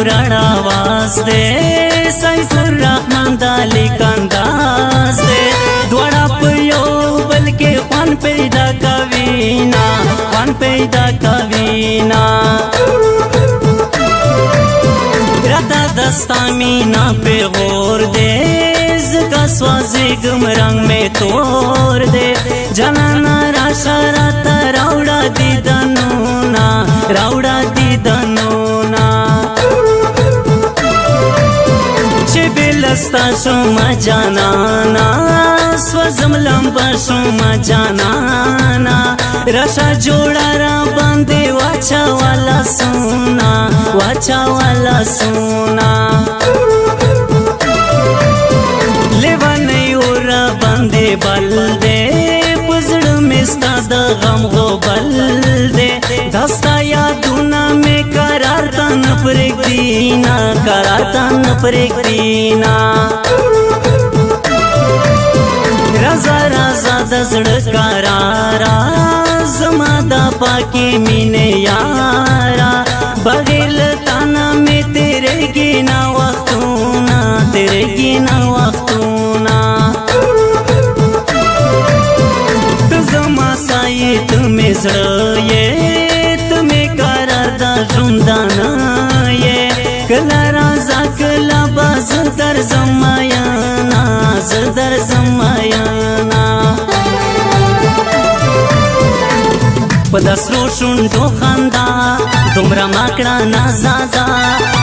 رڼا आवाज دے سیف الرحمن دا لیک انداز دے دوڑا پیو بلکہ خوان پیدا کوینا خوان پیدا کوینا رتا دستا مینا پہ غور دے زکا سوازی گم رنگ میں توڑ دے جنانا راشا راتا راوڑا دیدنونا راوڑا دیدنونا چه بلستا شما جانانا سوزم لمبا شما جانانا راشا جوڑا را باندے واچا والا سونا واچا والا سونا لیوانی اورا باندے بل دے پزڑ مستا دا غم غو بل دے دستا یادونا میں قرار تن پرک دینا قرار تن پرک دینا رضا رضا دزڑ قرارا زما دا پاکی مینے یارا بغیل تانا میں تیرے گینا وقتونا تیرے گینا وقتونا تزما سائی تمہیں زڑیے تمہیں قرار دا جندانا یہ کلا رازا کلا باز در زمایانا زدر زمایانا پدسرو شنڈو خندا دمرا ماکڑا نازادا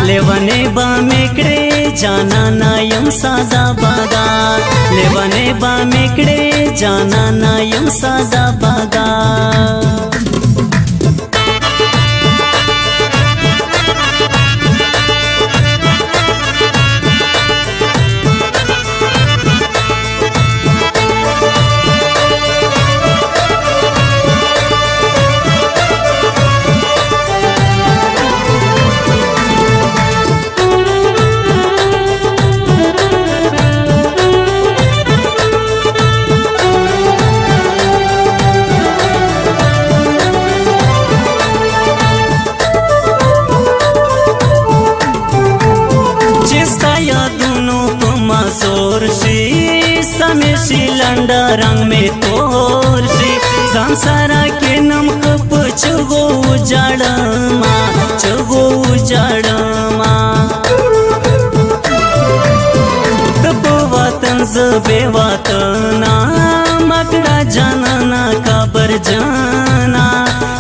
لیوانے با میکڑے جانا نایم سازا بادا لیوانے با میکڑے جانا نایم سازا بادا سمیشی لنڈا رنگ میں تور شی زان سارا کے نم کپ چگو جاڑما چگو جاڑما تب وطن زبے وطنا مکڑا جانانا کابر جانا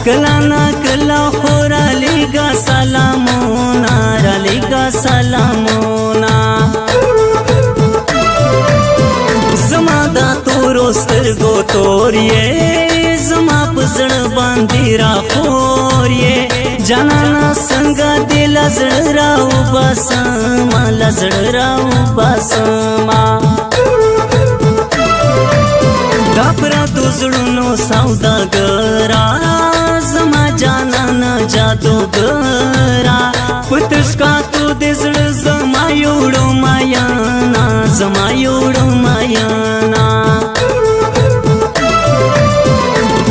کلانا کلا خورا لیگا سلامونا را لیگا سلامونا زما دا تورو سترگو توریے زما پزڑ باندی را خوریے جانانا سنگا دی لزڑ راو باسما لزڑ راو باسما داپرا تو زڑنو سودا گرا زما جانانا جادو گرا پتشکا تو دزڑ زما یوڑو مایانا زما یوڑو مایانا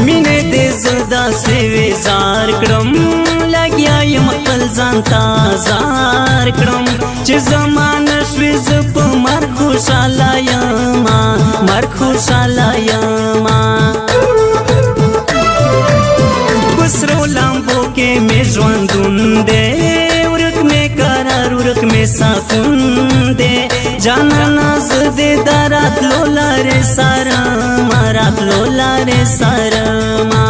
مینے دے زدا سے ویزار کرم لگیا یم خپل ځانتا زار کرم چې زمان شویز په مر خوشاله یما مر خوشاله یما بسرو لامبو کې می ژوندون دے ورک میں قرار ورک میں سکون دے جانانا زدے دارات لولا رے سارما رات لولا رے سارما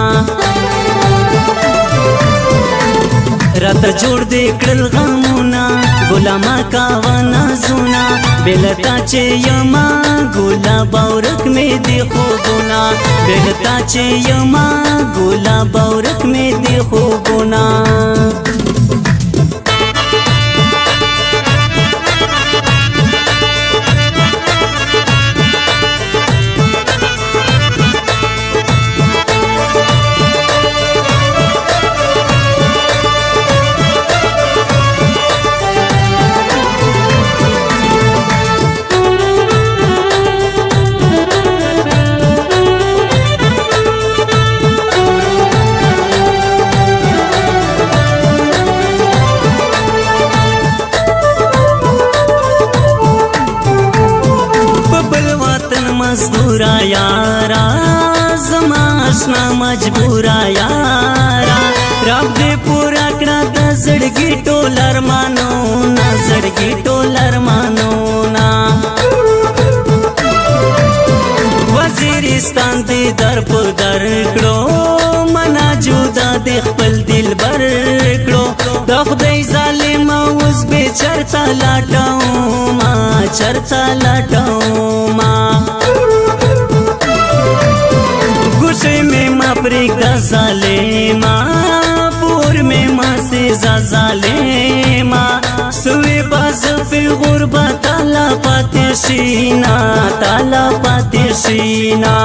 رات جوڑ دے کڑل غمونا غلاما کاوانا زونا بیلتا چے یما گولا باورک میں دی خوبونا بیلتا چے یما گولا باورک میں دی خوبونا آشنا مجبورا یارا رب دې پورا کړه د زړګي ټول ارمانونه زړګي ټول ارمانونه وزیرستان دې در په در کړو منا جودا دې خپل دلبر کړو د خدای ظالم اوس به چرته لاټوما چرته لاټوما ګوشې مې ما پرېږده ظالما پور مې ما سزا ظالما سوې باز په غربت تالا پاتې شینا تالا پاتې شینا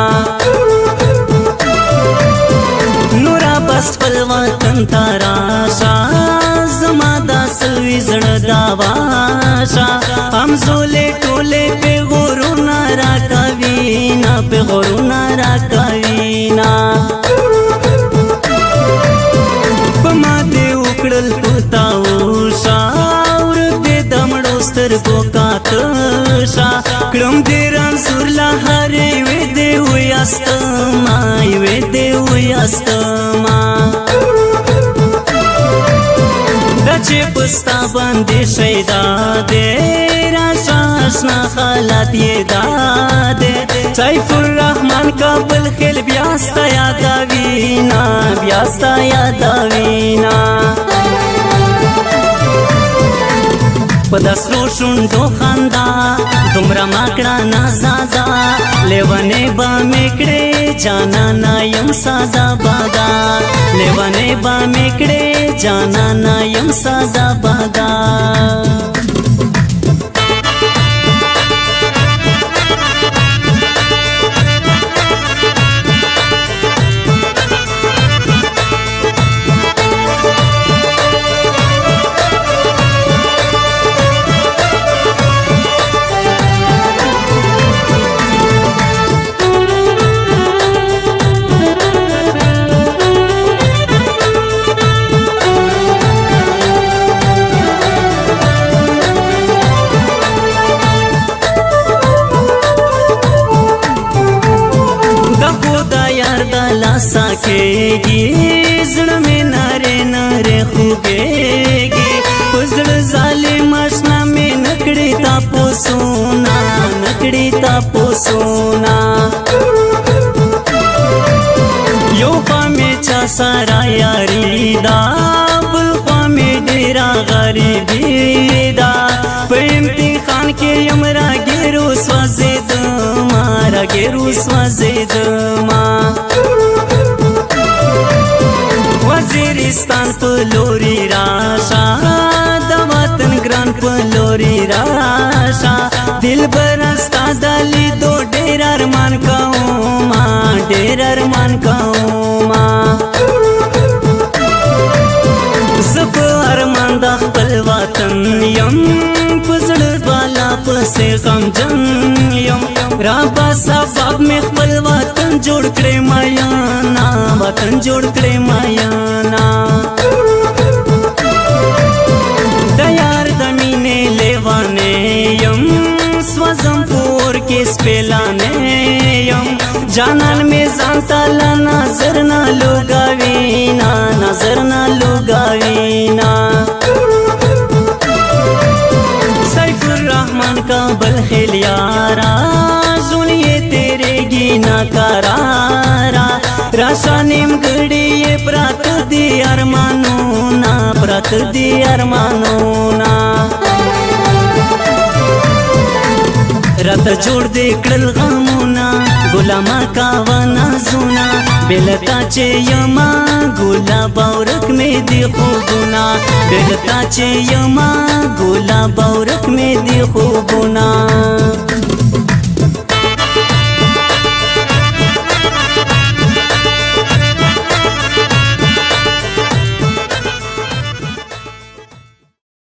نورا بس خپل وطن ته راشا زما دا سوي زړه داواشا همزولې ټولې په غرونه راکوینا په غرونه راکوینا په ما دې وکړل پتاوشا اور دې دمړو سترګو کاتشا کړم دې رنځور لا هرې وې دې ویاستما وې دې ویاستما چې پستا باندې شیدا دې راشا آشنا حالات یې دا دې سیف الرحمن کابل خل بیاستا یادوینا بیاستا یادوینا پدسرو شوندو خندا دومره ماکړه نازادا لیوانې با میکړې جانا نایم سازا بادا لیوانې با میکړې جانا نایم سازا بادا لاسا کېږي زړه مې نارې نارې خوږېږي په زړه ظالم اشنا مې نکړې تاپوسونه نکړې تاپوسونه یو خوا مې چا سره یاري دا بل خوا مې ډېره غریبي دا په امتحان کې یم راګېرو سوځېدما راګېرو سوځېدما وزیرستان په لوري راشا د وطن ګران په لوري راشا دلبر ستا د لیدو ډېر ارمان کوما ډېر ارمان کوما زه په ارمان د خپل وطن یم په زړه بالا پسې غمجن یم رابا سبب مې خپل وطن جوړ کړې مایانا وطن جوړ کړې مایانا د یار د مینې لیوانې یم سوځم پور کې سپېلانې یم جانان مې ځان ته له نظر نه لوګوینا نظر نه لوګوینا سیف الرحمن کابل خیل یارا زولیے تیرے گینا کرارا راشا نیم گڑی پرات دی ارمانونا پرات دی ارمانونا رات جوړ دې کړل غمونا ګلاما کاوانا زونا بلتا چې یما ګلاب اورک مې دی خوبونا بلتا چې یما ګلاب اورک مې دی خوبونا